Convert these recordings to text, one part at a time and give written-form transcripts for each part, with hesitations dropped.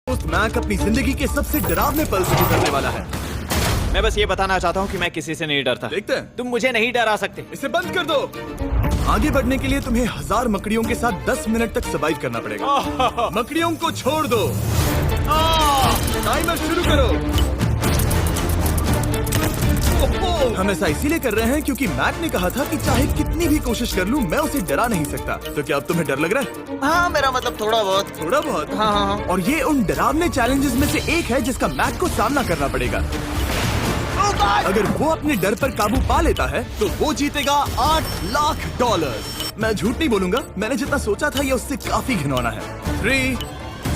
दोस्त मैक अपनी जिंदगी के सबसे डरावने पल से गुजरने वाला है। मैं बस ये बताना चाहता हूँ कि मैं किसी से नहीं डरता। देखते हैं। तुम मुझे नहीं डरा सकते। इसे बंद कर दो। आगे बढ़ने के लिए तुम्हें 1000 मकड़ियों के साथ 10 मिनट तक सर्वाइव करना पड़ेगा। मकड़ियों को छोड़ दो। टाइमर शुरू करो। हम ऐसा इसीलिए कर रहे हैं क्योंकि मैक ने कहा था कि चाहे कितनी भी कोशिश कर लूं मैं उसे डरा नहीं सकता। तो क्या अब तुम्हें डर लग रहा है? हाँ, मेरा मतलब थोड़ा बहुत। थोड़ा बहुत? हाँ। और ये उन डरावने चैलेंजेस में से एक है जिसका मैक को सामना करना पड़ेगा। अगर वो अपने डर पर काबू पा लेता है तो वो जीतेगा $8 लाख। मैं झूठ नहीं बोलूंगा, मैंने जितना सोचा था ये उससे काफी घिनौना है। 3,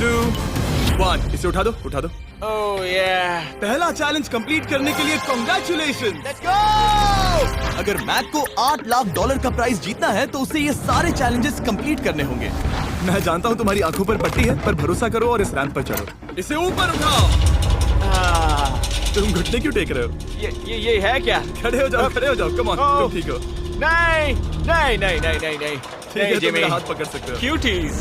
2, 1 इसे उठा दो, उठा दो। ओह yeah. पहला चैलेंज कंप्लीट करने के लिए कांग्रेचुलेशन। Let's go! अगर मैक को $8 लाख का प्राइज जीतना है तो उसे ये सारे चैलेंजेस कंप्लीट करने होंगे। मैं जानता हूँ तुम्हारी आंखों पर पट्टी है, पर भरोसा करो और इस रैंप पर चढ़ो। इसे ऊपर उठाओ। तुम घुटने क्यों टेक रहे हो? ये है क्या? खड़े हो जाओ, खड़े हो जाओ। कम ऑन, तुम ठीक हो? नहीं नहीं नहीं नहीं नहीं नहीं। ठीक है, तुम मेरा हाथ पकड़ सकते हो। Cuties.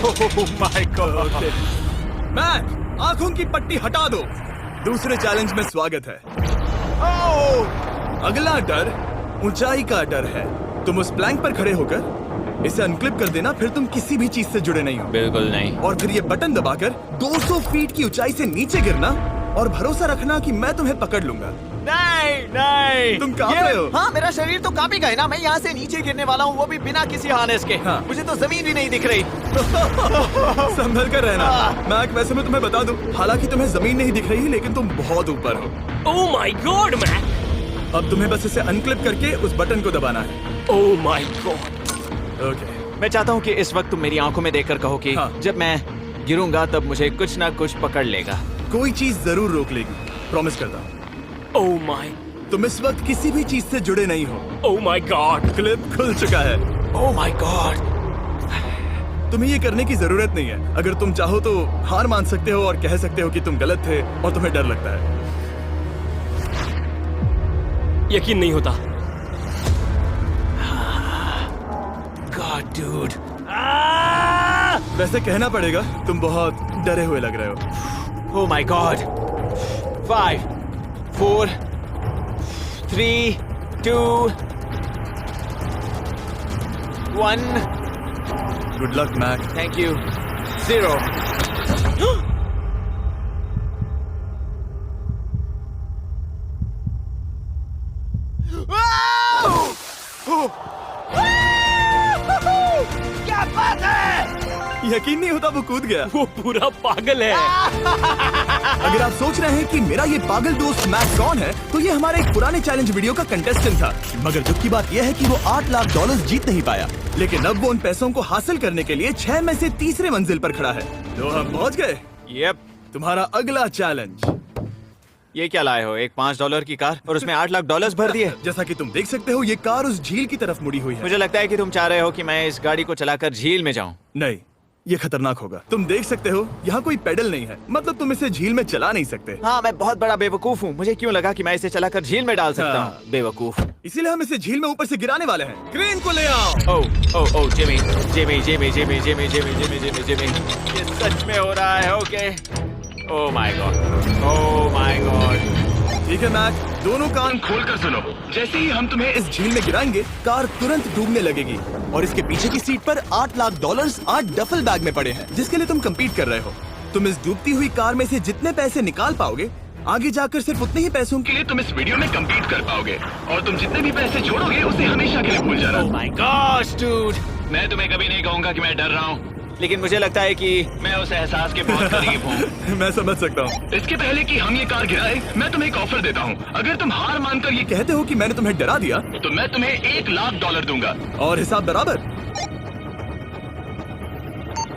Oh my god. Mac, आंखों की पट्टी हटा दो। दूसरे चैलेंज में स्वागत है। अगला डर ऊंचाई का डर है। तुम उस प्लैंक पर खड़े होकर इसे अनक्लिप कर देना, फिर तुम किसी भी चीज से जुड़े नहीं हो। बिल्कुल नहीं। और फिर ये बटन दबाकर 200 फीट की ऊंचाई से नीचे गिरना और भरोसा रखना कि मैं तुम्हें पकड़ लूंगा। नहीं नहीं। तुम कांप रहे हो? हाँ, मेरा शरीर तो कांपेगा ही ना। मैं यहाँ से नीचे गिरने वाला हूँ, वो भी बिना किसी हार्नेस के। हाँ। मुझे तो जमीन भी नहीं दिख रही। संभल कर रहना। मैक, वैसे मैं तुम्हें बता दूं, हालांकि तुम्हें जमीन नहीं दिख रही लेकिन तुम बहुत ऊपर हो। Oh my god Mac. अब तुम्हें बस इसे अनक्लिप करके उस बटन को दबाना है। ओह माय गॉड। ओके। मैं चाहता हूँ कि इस वक्त तुम मेरी आंखों में देखकर कहो कि हाँ। जब मैं गिरूंगा तब मुझे कुछ ना कुछ पकड़ लेगा। कोई चीज जरूर रोक लेगी, प्रॉमिस करता हूँ। Oh my. तुम इस वक्त किसी भी चीज से जुड़े नहीं हो। Oh my God. क्लिप खुल चुका है। ओह माय गॉड। तुम्हें ये करने की जरूरत नहीं है। अगर तुम चाहो तो हार मान सकते हो और कह सकते हो कि तुम गलत थे और तुम्हें डर लगता है। यकीन नहीं होता। God dude. वैसे कहना पड़ेगा तुम बहुत डरे हुए लग रहे हो। Oh my god. 5, 4, 3, 2, 1। Good luck Mac. Thank you. 0। क्या बात है? यकीन नहीं होता वो कूद गया। वो पूरा पागल है। अगर आप सोच रहे हैं कि मेरा ये पागल दोस्त मैक कौन है, तो ये हमारे एक पुराने चैलेंज वीडियो का कंटेस्टेंट था। मगर दुख की बात यह है कि वो $8 लाख जीत नहीं पाया, लेकिन अब वो उन पैसों को हासिल करने के लिए 6 में से तीसरे मंजिल पर खड़ा है। तो हम पहुंच गए। यप। तुम्हारा अगला चैलेंज। ये क्या लाए हो? एक $5 की कार और उसमें $8 लाख भर दिए। जैसा कि तुम देख सकते हो ये कार उस झील की तरफ मुड़ी हुई है। मुझे लगता है कि तुम चाह रहे हो कि मैं इस गाड़ी को चलाकर झील में जाऊं। नहीं, ये खतरनाक होगा। तुम देख सकते हो यहाँ कोई पेडल नहीं है, मतलब तुम इसे झील में चला नहीं सकते। हाँ, मैं बहुत बड़ा बेवकूफ हूँ। मुझे क्यों लगा कि मैं इसे चलाकर झील में डाल सकता हाँ। हूँ? बेवकूफ। इसीलिए हम इसे झील में ऊपर से गिराने वाले हैं। क्रेन को ले आओ। Oh Jimmy Jimmy Jimmy Jimmy Jimmy Jimmy Jimmy Jimmy Jimmy, ये सच में हो रहा है? Okay. Oh my god, oh my god. ठीक है मैक, दोनों कान खोलकर सुनो। जैसे ही हम तुम्हें इस झील में गिराएंगे, कार तुरंत डूबने लगेगी और इसके पीछे की सीट पर $8 लाख 8 डफल बैग में पड़े हैं, जिसके लिए तुम compete कर रहे हो। तुम इस डूबती हुई कार में से जितने पैसे निकाल पाओगे, आगे जाकर सिर्फ उतने ही पैसों के लिए तुम इस वीडियो में compete कर पाओगे। और तुम जितने भी पैसे छोड़ोगे उसे हमेशा के लिए भूल जाना। Oh my gosh dude. मैं तुम्हें कभी नहीं कहूंगा कि मैं डर रहा हूँ। लेकिन मुझे लगता है कि मैं उस एहसास के बहुत करीब हूँ। मैं समझ सकता हूँ। इसके पहले कि हम ये कार गिराए, मैं तुम्हें एक ऑफर देता हूँ। अगर तुम हार मानकर ये कहते हो कि मैंने तुम्हें डरा दिया, तो मैं तुम्हें $1 लाख दूंगा। और हिसाब बराबर।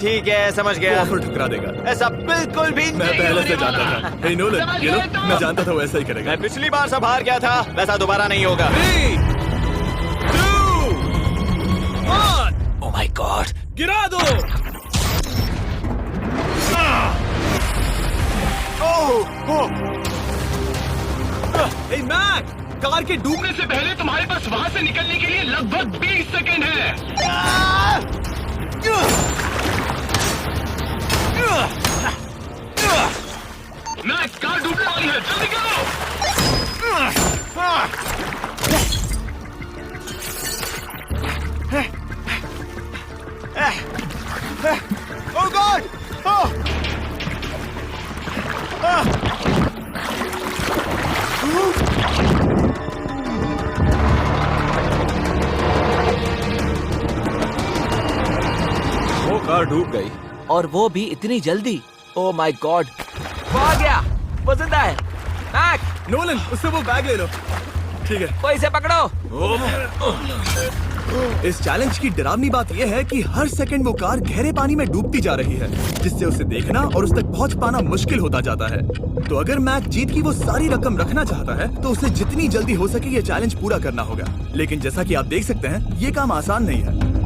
ठीक है, समझ गया। ऑफर ठुकरा देगा। ऐसा बिल्कुल भी मैं नहीं पहले होने से जानता वाला। था। हे नोलन, ये लो, मैं जानता था वो ऐसा ही करेगा। मैं पिछली बार सब हार गया था, वैसा दोबारा नहीं होगा। 3, 2, 1 ओह माय गॉड। गिरा दो। हे मैक, कार के डूबने से पहले तुम्हारे पास वहाँ से निकलने के लिए लगभग 20 सेकेंड है। कार डूब गई। और वो भी इतनी जल्दी। ओ माय गॉड, वो आ गया, वो जिंदा है। मैक, नोलन, उससे वो बैग ले लो। ठीक है। वो इसे पकड़ो। इस चैलेंज की डरावनी बात यह है कि हर सेकंड वो कार गहरे पानी में डूबती जा रही है, जिससे उसे देखना और उस तक पहुंच पाना मुश्किल होता जाता है। तो अगर मैक जीत की वो सारी रकम रखना चाहता है तो उसे जितनी जल्दी हो सके ये चैलेंज पूरा करना होगा। लेकिन जैसा कि आप देख सकते हैं, ये काम आसान नहीं है।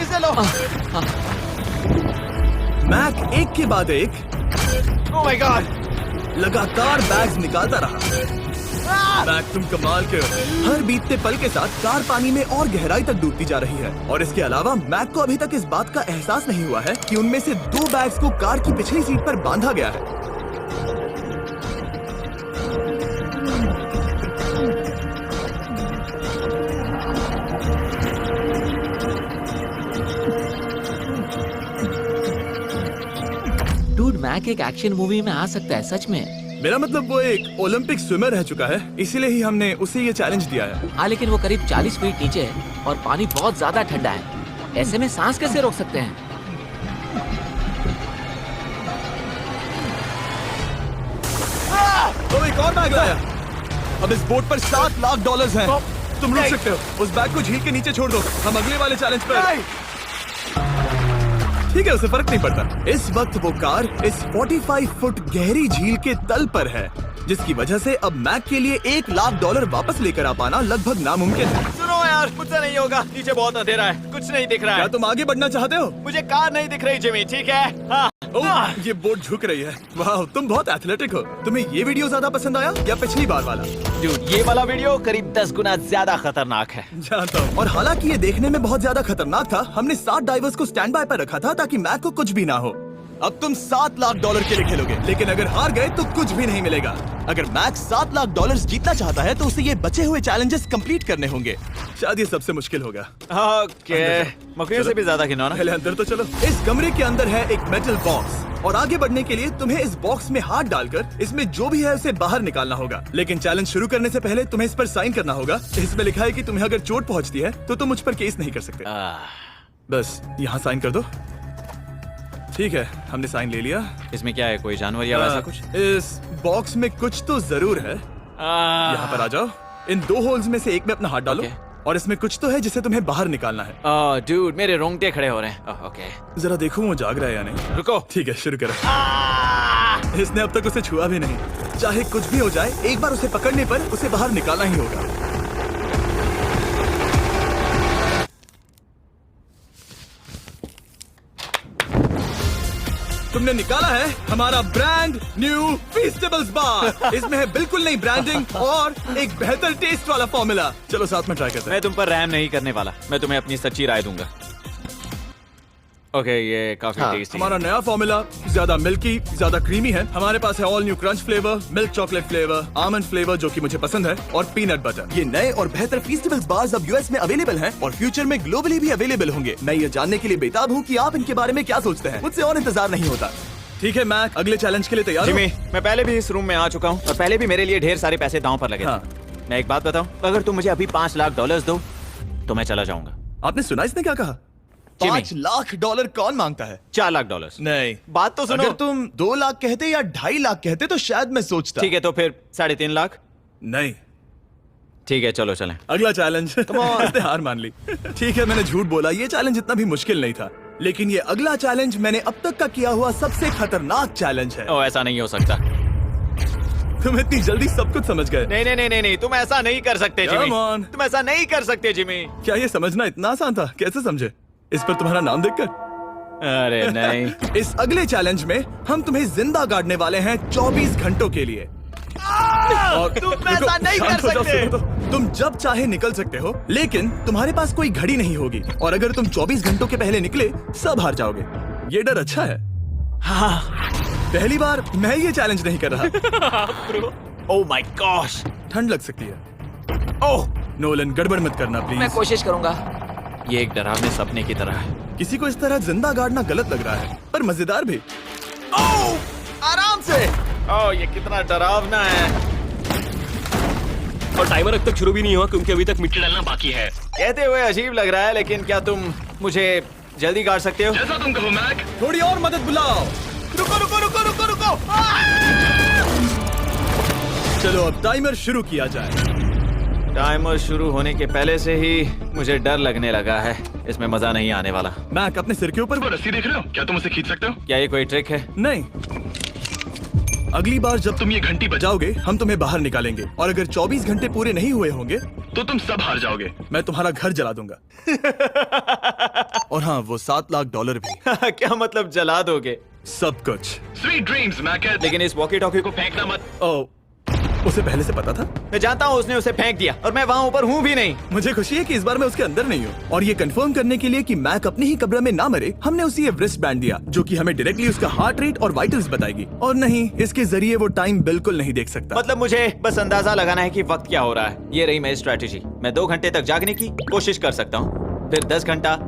इसे लो। मैक एक के बाद एक ओह माय गॉड, लगातार बैग्स निकालता रहा। मैक, तुम कमाल के हो। हर बीतते पल के साथ कार पानी में और गहराई तक डूबती जा रही है। और इसके अलावा मैक को अभी तक इस बात का एहसास नहीं हुआ है कि उनमें से 2 बैग्स को कार की पिछली सीट पर बांधा गया है। डूड, मैक एक एक्शन मूवी में आ सकता है, सच में। मेरा मतलब वो एक ओलंपिक स्विमर रह चुका है, इसीलिए ही हमने उसे ये चैलेंज दिया है। हाँ, लेकिन वो करीब 40 फीट नीचे है और पानी बहुत ज्यादा ठंडा है। ऐसे में सांस कैसे रोक सकते हैं? तो एक और बैग लाया। अब इस बोट पर $7 लाख हैं। तुम रुक सकते हो। उस बैग को झील के नीचे छोड़ दो। हम अगले वाले चैलेंज पर। ठीक है, उसे फर्क नहीं पड़ता। इस वक्त वो कार इस 45 फुट गहरी झील के तल पर है, जिसकी वजह से अब मैक के लिए $1 लाख वापस लेकर आ पाना लगभग नामुमकिन है। सुनो यार, मुझसे नहीं होगा। नीचे बहुत अंधेरा है, कुछ नहीं दिख रहा क्या है। तुम आगे बढ़ना चाहते हो? मुझे कार नहीं दिख रही जिमी, ठीक है? हाँ। ओह, ये बोट झुक रही है। वाह, तुम बहुत एथलेटिक हो। तुम्हें ये वीडियो ज्यादा पसंद आया या पिछली बार वाला? Dude, ये वाला वीडियो करीब 10 गुना ज्यादा खतरनाक है। जानता हूँ। और हालांकि ये देखने में बहुत ज्यादा खतरनाक था, हमने 7 डाइवर्स को स्टैंड बाय पर रखा था ताकि मैक को कुछ भी ना हो। अब तुम $7 लाख के लिए खेलोगे, लेकिन अगर हार गए तो कुछ भी नहीं मिलेगा। अगर मैक $7 लाख जीतना चाहता है तो उसे ये बचे हुए चैलेंजेस कंप्लीट करने होंगे। शायद ये सबसे मुश्किल होगा। ओके, मकड़ियों से भी ज्यादा खिलौना। पहले अंदर तो चलो। इस कमरे के अंदर है एक मेटल बॉक्स और आगे बढ़ने के लिए तुम्हें इस बॉक्स में हाथ डालकर इसमें जो भी है उसे बाहर निकालना होगा। लेकिन चैलेंज शुरू करने से पहले तुम्हें इस पर साइन करना होगा। इसमें लिखा है कि तुम्हें अगर चोट पहुंचती है तो तुम मुझ पर केस नहीं कर सकते। बस यहाँ साइन कर दो। ठीक है, हमने साइन ले लिया। इसमें क्या है, कोई जानवर या वैसा कुछ? इस बॉक्स में कुछ तो जरूर है। यहाँ पर आ जाओ। इन 2 होल्स में से एक में अपना हाथ डालो। और इसमें कुछ तो है जिसे तुम्हें बाहर निकालना है। डूड, मेरे रोंगटे खड़े हो रहे हैं। ओके, जरा देखो वो जाग रहा है या नहीं। रुको। ठीक है, शुरू करो। इसने अब तक उसे छुआ भी नहीं। चाहे कुछ भी हो जाए, एक बार उसे पकड़ने पर उसे बाहर निकालना ही होगा। तुमने निकाला है हमारा ब्रांड न्यू फीस्टेबल्स बार। इसमें है बिल्कुल नई ब्रांडिंग और एक बेहतर टेस्ट वाला फॉर्मूला। चलो साथ में ट्राई करते हैं। मैं तुम पर रहम नहीं करने वाला। मैं तुम्हें अपनी सच्ची राय दूंगा। ओके, ये काफी टेस्टी। हमारा नया फॉर्मूला ज्यादा मिल्की, ज्यादा क्रीमी है। हमारे पास है all new crunch flavour, milk chocolate flavour, almond flavour जो कि मुझे पसंद है, और पीनट बटर। ये नए और बेहतर फीस्टेबल्स बार्स अब यूएस में अवेलेबल हैं और फ्यूचर में ग्लोबली भी अवेलेबल होंगे। मैं ये जानने के लिए बेताब हूँ कि आप इनके बारे में क्या सोचते हैं। मुझसे और इंतजार नहीं होता। ठीक है मैक, अगले चैलेंज के लिए तैयार हो? जिमी, मैं पहले भी इस रूम में आ चुका हूँ और पहले भी मेरे लिए ढेर सारे पैसे दांव पर लगे थे। हाँ। मैं एक बात बताऊं, अगर तुम मुझे अभी $5 लाख दो तो मैं चला जाऊंगा। आपने सुना इसने क्या कहा? $5 लाख कौन मांगता है? $4 लाख। नहीं, बात तो सुनो। अगर तुम 2 लाख कहते या 2.5 लाख कहते तो शायद मैं सोचता। ठीक है, तो फिर 3.5 लाख। नहीं, ठीक है, चलो चलें। अगला चैलेंज। इसने हार मान ली। ठीक है, मैंने झूठ बोला। ये चैलेंज इतना भी मुश्किल नहीं था, लेकिन ये अगला चैलेंज मैंने अब तक का किया हुआ सबसे खतरनाक चैलेंज है। ओ, ऐसा नहीं हो सकता। तुम इतनी जल्दी सब कुछ समझ गए। नहीं नहीं नहीं नहीं, तुम ऐसा नहीं कर सकते जिमी। Come on. तुम ऐसा नहीं कर सकते जिमी। क्या ये समझना इतना आसान था? कैसे समझे? इस पर तुम्हारा नाम देखकर? अरे नहीं। इस अगले चैलेंज में हम तुम्हें जिंदा गाड़ने वाले हैं 24 घंटों के लिए। और तुम ऐसा नहीं कर शांत हो जाओ, सकते। सुनो तो। तुम जब चाहे निकल सकते हो, लेकिन तुम्हारे पास कोई घड़ी नहीं होगी। और अगर तुम 24 घंटों के पहले निकले, सब हार जाओगे। ये डर अच्छा है। हाँ। पहली बार मैं ये चैलेंज नहीं कर रहा। ओह माय गॉश, ठंड लग सकती है। ओह नोलन, गड़बड़ मत करना मैं प्लीज। कोशिश करूंगा। ये एक डरावने सपने की तरह है। किसी को इस तरह जिंदा गाड़ना गलत लग रहा है, पर मजेदार भी। ओह, आराम से। ओह, ये कितना डरावना है। और टाइमर अब तक शुरू भी नहीं हुआ क्योंकि अभी तक मिट्टी डलना बाकी है। कहते हुए अजीब लग रहा है, लेकिन क्या तुम मुझे जल्दी काट सकते हो? जैसा तुम कहो मैक। थोड़ी और मदद बुलाओ। रुको रुको रुको रुको रुको। चलो अब टाइमर शुरू किया जाए। टाइमर शुरू होने के पहले से ही मुझे डर लगने लगा है। इसमें मजा नहीं आने वाला। मैक अपने सिर के ऊपर। वो रस्सी देख रहे हो? क्या तुम उसे खींच सकते हो? क्या ये कोई ट्रिक है? नहीं, अगली बार जब तुम ये घंटी बजाओ जाओगे हम तुम्हें बाहर निकालेंगे, और अगर 24 घंटे पूरे नहीं हुए होंगे तो तुम सब हार जाओगे। मैं तुम्हारा घर जला दूंगा। और हाँ, वो $7 लाख भी। क्या मतलब जला दोगे? सब कुछ। Sweet dreams Mac. लेकिन इस वॉकी टॉकी को फेंकना मत। ओ, उसे पहले से पता था? मैं जानता हूँ उसने उसे फेंक दिया, और मैं वहाँ ऊपर हूँ भी नहीं। मुझे खुशी है कि इस बार मैं उसके अंदर नहीं हूँ। और ये कंफर्म करने के लिए कि मैक अपनी ही कब्र में ना मरे, हमने उसे ये रिस्ट बैंड दिया जो कि हमें डायरेक्टली उसका हार्ट रेट और वाइटल्स बताएगी। और नहीं, इसके जरिए वो टाइम बिल्कुल नहीं देख सकता। मतलब मुझे बस अंदाजा लगाना है कि वक्त क्या हो रहा है। ये रही मेरी स्ट्रेटेजी। मैं 2 घंटे तक जागने की कोशिश कर सकता हूँ, फिर 10 घंटा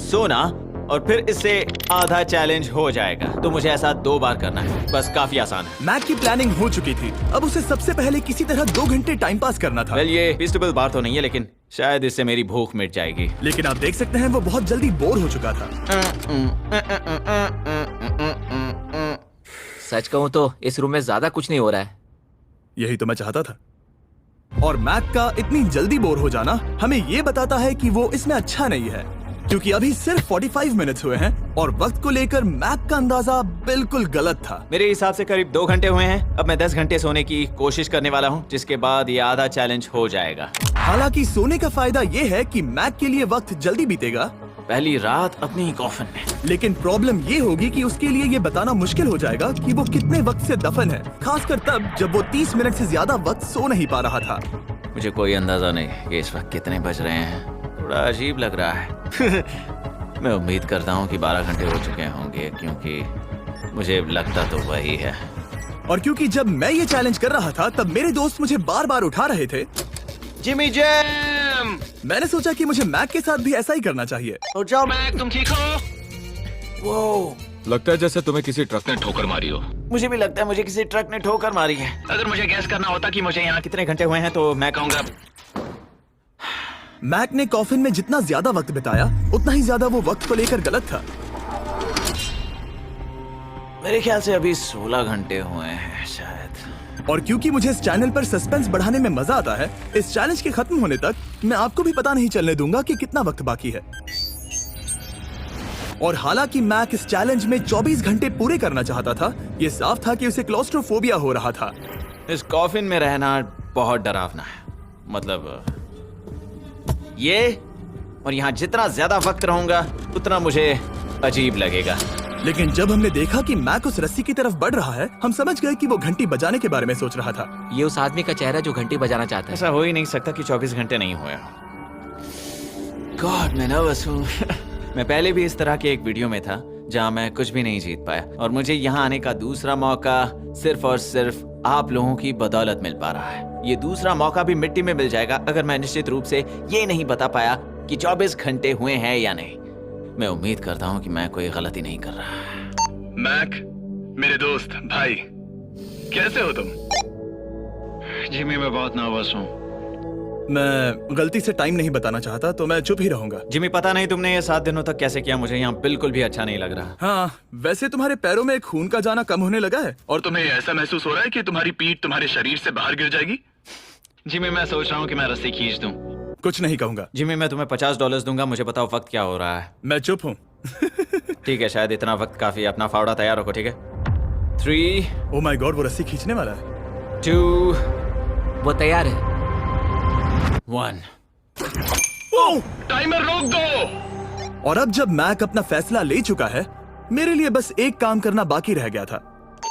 सोना, और फिर इससे आधा चैलेंज हो जाएगा। तो मुझे ऐसा 2 बार करना है, बस काफी आसान है। मैक की प्लानिंग हो चुकी थी, अब उसे सबसे पहले किसी तरह 2 घंटे टाइम पास करना था। वेल, ये फीस्टेबल बार तो नहीं है, लेकिन शायद इससे मेरी भूख मिट जाएगी। लेकिन आप देख सकते हैं वो बहुत जल्दी बोर हो चुका था। सच कहूँ तो इस रूम में ज्यादा कुछ नहीं हो रहा है। यही तो मैं चाहता था। और मैक का इतनी जल्दी बोर हो जाना हमें ये बताता है कि वो इसमें अच्छा नहीं है, क्योंकि अभी सिर्फ 45 मिनट्स हुए हैं और वक्त को लेकर मैक का अंदाजा बिल्कुल गलत था। मेरे हिसाब से करीब 2 घंटे हुए हैं। अब मैं 10 घंटे सोने की कोशिश करने वाला हूँ, जिसके बाद ये आधा चैलेंज हो जाएगा। हालांकि सोने का फायदा ये है कि मैक के लिए वक्त जल्दी बीतेगा, पहली रात अपनी ही कॉफिन में। लेकिन प्रॉब्लम ये होगी कि उसके लिए ये बताना मुश्किल हो जाएगा कि वो कितने वक्त से दफन है, खासकर तब जब वो 30 मिनट से ज्यादा वक्त सो नहीं पा रहा था। मुझे कोई अंदाजा नहीं कि इस वक्त कितने बज रहे हैं। थोड़ा अजीब लग रहा है। मैं उम्मीद करता हूँ कि 12 घंटे हो चुके होंगे, क्योंकि मुझे लगता तो वही है। और क्योंकि जब मैं ये चैलेंज कर रहा था तब मेरे दोस्त मुझे बार बार उठा रहे थे। Jimmy jam! मैंने सोचा कि मुझे मैक के साथ भी ऐसा ही करना चाहिए। उठ जाओ मैक, तुम ठीक हो? वो लगता है जैसे तुम्हें किसी ट्रक ने ठोकर मारी हो। मुझे भी लगता है मुझे किसी ट्रक ने ठोकर मारी है। अगर मुझे गैस करना होता कि मुझे यहाँ कितने घंटे हुए हैं तो मैं कहूँगा मैक ने कॉफिन में जितना ज्यादा वक्त बिताया उतना ही ज्यादा वो वक्त को लेकर गलत था। मेरे ख्याल से अभी 16 घंटे हुए हैं शायद। और क्योंकि मुझे इस चैनल पर सस्पेंस बढ़ाने में मजा आता है, इस चैलेंज के खत्म होने तक मैं आपको भी पता नहीं चलने दूंगा कि कितना वक्त बाकी है। और हालांकि मैक इस चैलेंज में 24 घंटे पूरे करना चाहता था, ये साफ था कि उसे क्लॉस्ट्रोफोबिया हो रहा था। इस कॉफिन में रहना बहुत डरावना है। मतलब ये, और यहाँ जितना ज्यादा वक्त रहूंगा उतना मुझे अजीब लगेगा। लेकिन जब हमने देखा कि मैक उस रस्सी की तरफ बढ़ रहा है, हम समझ गए कि वो घंटी बजाने के बारे में सोच रहा था। ये उस आदमी का चेहरा जो घंटी बजाना चाहता है। ऐसा हो ही नहीं सकता कि 24 घंटे नहीं हुए। गॉड, मैं नर्वस हूँ। मैं पहले भी इस तरह के एक वीडियो में था जहाँ मैं कुछ भी नहीं जीत पाया, और मुझे यहाँ आने का दूसरा मौका सिर्फ और सिर्फ आप लोगों की बदौलत मिल पा रहा है। ये दूसरा मौका भी मिट्टी में मिल जाएगा अगर मैं निश्चित रूप से ये नहीं बता पाया कि 24 घंटे हुए हैं या नहीं। मैं उम्मीद करता हूँ कि मैं कोई गलती नहीं कर रहा। मैक, मेरे दोस्त भाई, कैसे हो तुम? जिमी, मैं बहुत नर्वस हूँ। मैं गलती से टाइम नहीं बताना चाहता तो मैं चुप ही रहूंगा। जिमी, पता नहीं तुमने ये 7 दिनों तक कैसे किया, मुझे यहाँ बिल्कुल भी अच्छा नहीं लग रहा। हाँ, वैसे तुम्हारे पैरों में खून का जाना कम होने लगा है। और तुम्हें ऐसा महसूस हो रहा है कि तुम्हारी पीठ तुम्हारे शरीर से बाहर गिर जाएगी? जिमी, मैं सोच रहा हूँ कि मैं रस्सी खींच दूं। कुछ नहीं कहूंगा। जिमी, मैं तुम्हें $50 दूंगा, मुझे बताओ वक्त क्या हो रहा है। मैं चुप हूँ। ठीक है, शायद इतना वक्त काफी है। अपना फावड़ा तैयार रखो, ठीक है? 3 ओह माय गॉड, वो रस्सी खींचने वाला है। 2 वो तैयार है। 1 टाइमर रोक दो। और अब जब मैक अपना फैसला ले चुका है, मेरे लिए बस एक काम करना बाकी रह गया था।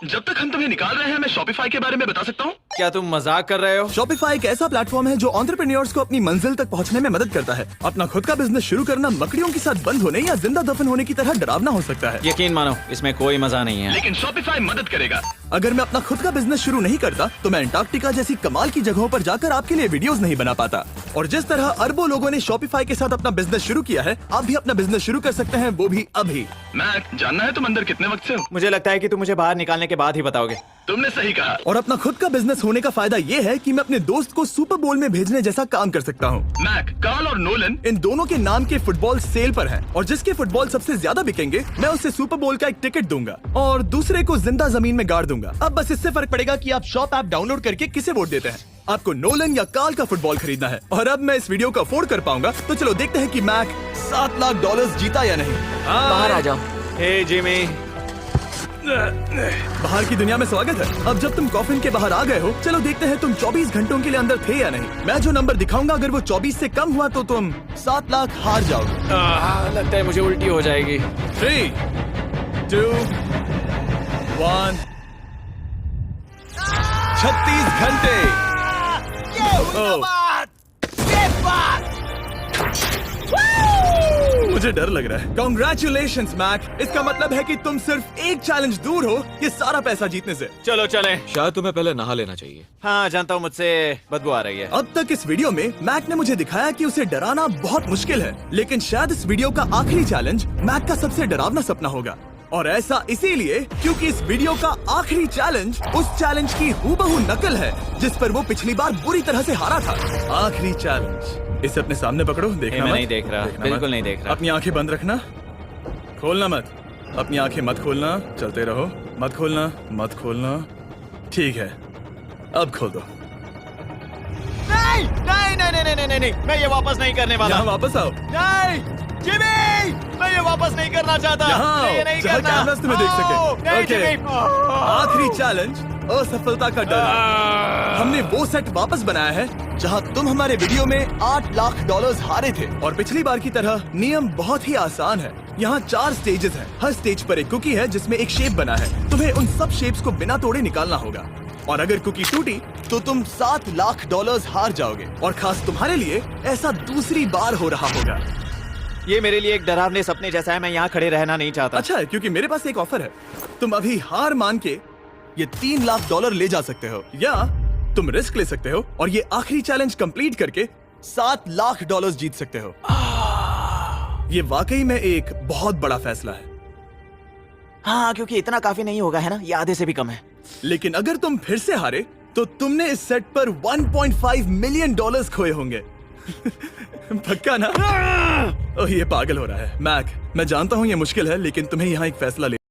जब तक हम तुम्हें निकाल रहे हैं, मैं शॉपिफाई के बारे में बता सकता हूँ। क्या तुम मजाक कर रहे हो? शॉपिफाई एक ऐसा प्लेटफॉर्म है जो एंटरप्रेन्योर्स को अपनी मंजिल तक पहुंचने में मदद करता है। अपना खुद का बिजनेस शुरू करना मकड़ियों के साथ बंद होने या जिंदा दफन होने की तरह डरावना हो सकता है। यकीन मानो, इसमें कोई मजा नहीं है। लेकिन शॉपिफाई मदद करेगा। अगर मैं अपना खुद का बिजनेस शुरू नहीं करता तो मैं अंटार्कटिका जैसी कमाल की जगहों पर जाकर आपके लिए वीडियोस नहीं बना पाता। और जिस तरह अरबों लोगों ने शॉपिफाई के साथ अपना बिजनेस शुरू किया है, आप भी अपना बिजनेस शुरू कर सकते हैं, वो भी अभी। मैक, जानना है तुम अंदर कितने वक्त से हो? मुझे लगता है कि तुम मुझे बाहर निकालने के बाद ही बताओगे। तुमने सही कहा। और अपना खुद का बिजनेस होने का फायदा ये है कि मैं अपने दोस्त को सुपर बोल में भेजने जैसा काम कर सकता हूँ। मैक, कार्ल और नोलन इन दोनों के नाम के फुटबॉल सेल पर हैं और जिसके फुटबॉल सबसे ज्यादा बिकेंगे मैं उसे सुपर बोल का एक टिकट दूंगा और दूसरे को जिंदा जमीन में गाड़ दूंगा। अब बस इससे फर्क पड़ेगा कि आप शॉप ऐप डाउनलोड करके किसे वोट देते हैं। आपको नोलन या कार्ल का फुटबॉल खरीदना है और अब मैं इस वीडियो को अफोर्ड कर पाऊंगा, तो चलो देखते हैं कि मैक $7 लाख जीता या नहीं। बाहर आ जाओ। हे जिमी, बाहर की दुनिया में स्वागत है। अब जब तुम कॉफिन के बाहर आ गए हो, चलो देखते हैं तुम 24 घंटों के लिए अंदर थे या नहीं। मैं जो नंबर दिखाऊंगा अगर वो 24 से कम हुआ तो तुम 7 लाख हार जाओगे। लगता है मुझे उल्टी हो जाएगी। 3, 2, 1। 36 घंटे। मुझे डर लग रहा है। Congratulations, Mac. इसका मतलब है कि तुम सिर्फ एक चैलेंज दूर हो ये सारा पैसा जीतने से। चलो चलें। शायद तुम्हें पहले नहा लेना चाहिए। हाँ जानता हूँ, मुझसे बदबू आ रही है। अब तक इस वीडियो में मैक ने मुझे दिखाया कि उसे डराना बहुत मुश्किल है, लेकिन शायद इस वीडियो का आखिरी चैलेंज मैक का सबसे डरावना सपना होगा। और ऐसा इसीलिए क्योंकि इस वीडियो का आखिरी चैलेंज उस चैलेंज की हूबहू नकल है जिस पर वो पिछली बार बुरी तरह से हारा था। आखिरी चैलेंज। इसे अपने सामने पकड़ो, देखना मैं मत। नहीं देख रहा, देखना बिल्कुल मत। नहीं देख रहा। अपनी आंखें बंद रखना, खोलना मत। अपनी आंखें मत खोलना, चलते रहो। मत खोलना, मत खोलना। ठीक है, अब खोल दो। नहीं नहीं नहीं नहीं नहीं नहीं, मैं ये वापस नहीं करने वाला। यहाँ वापस आओ। नहीं जिमी, मैं ये वापस नहीं करना चाहता। यहाँ मैं ये आओ, नहीं जहाँ करना। कैमरास तुम्हें देख सके। नहीं ओके। जिमी। आखिरी चैलेंज असफलता का डर। हमने वो सेट वापस बनाया है जहां तुम हमारे वीडियो में $8 लाख हारे थे और पिछली बार की तरह नियम बहुत ही आसान है। यहाँ 4 स्टेजेस हैं। हर स्टेज पर एक कुकी है जिसमें एक शेप बना है। तुम्हें उन सब शेप्स को बिना तोड़े निकालना होगा और अगर कुकी टूटी तो तुम $7 लाख हार जाओगे। और खास तुम्हारे लिए ऐसा दूसरी बार हो रहा होगा। ये मेरे लिए एक डरावने सपने जैसा है। मैं यहाँ खड़े रहना नहीं चाहता। अच्छा है क्योंकि मेरे पास एक ऑफर है। तुम अभी हार मान के ये $3 लाख ले जा सकते हो या तुम रिस्क ले सकते हो और ये आखिरी चैलेंज कंप्लीट करके $7 लाख जीत सकते हो। ये वाकई में एक बहुत बड़ा फैसला है। हाँ, क्योंकि इतना काफी नहीं होगा, है ना? ये आधे से भी कम है। लेकिन अगर तुम फिर से हारे तो तुमने इस सेट पर $1.5 मिलियन खोए होंगे। पक्का ना? ओह, ये पागल हो रहा है। मैक, मैं जानता हूँ ये मुश्किल है लेकिन तुम्हें यहाँ एक फैसला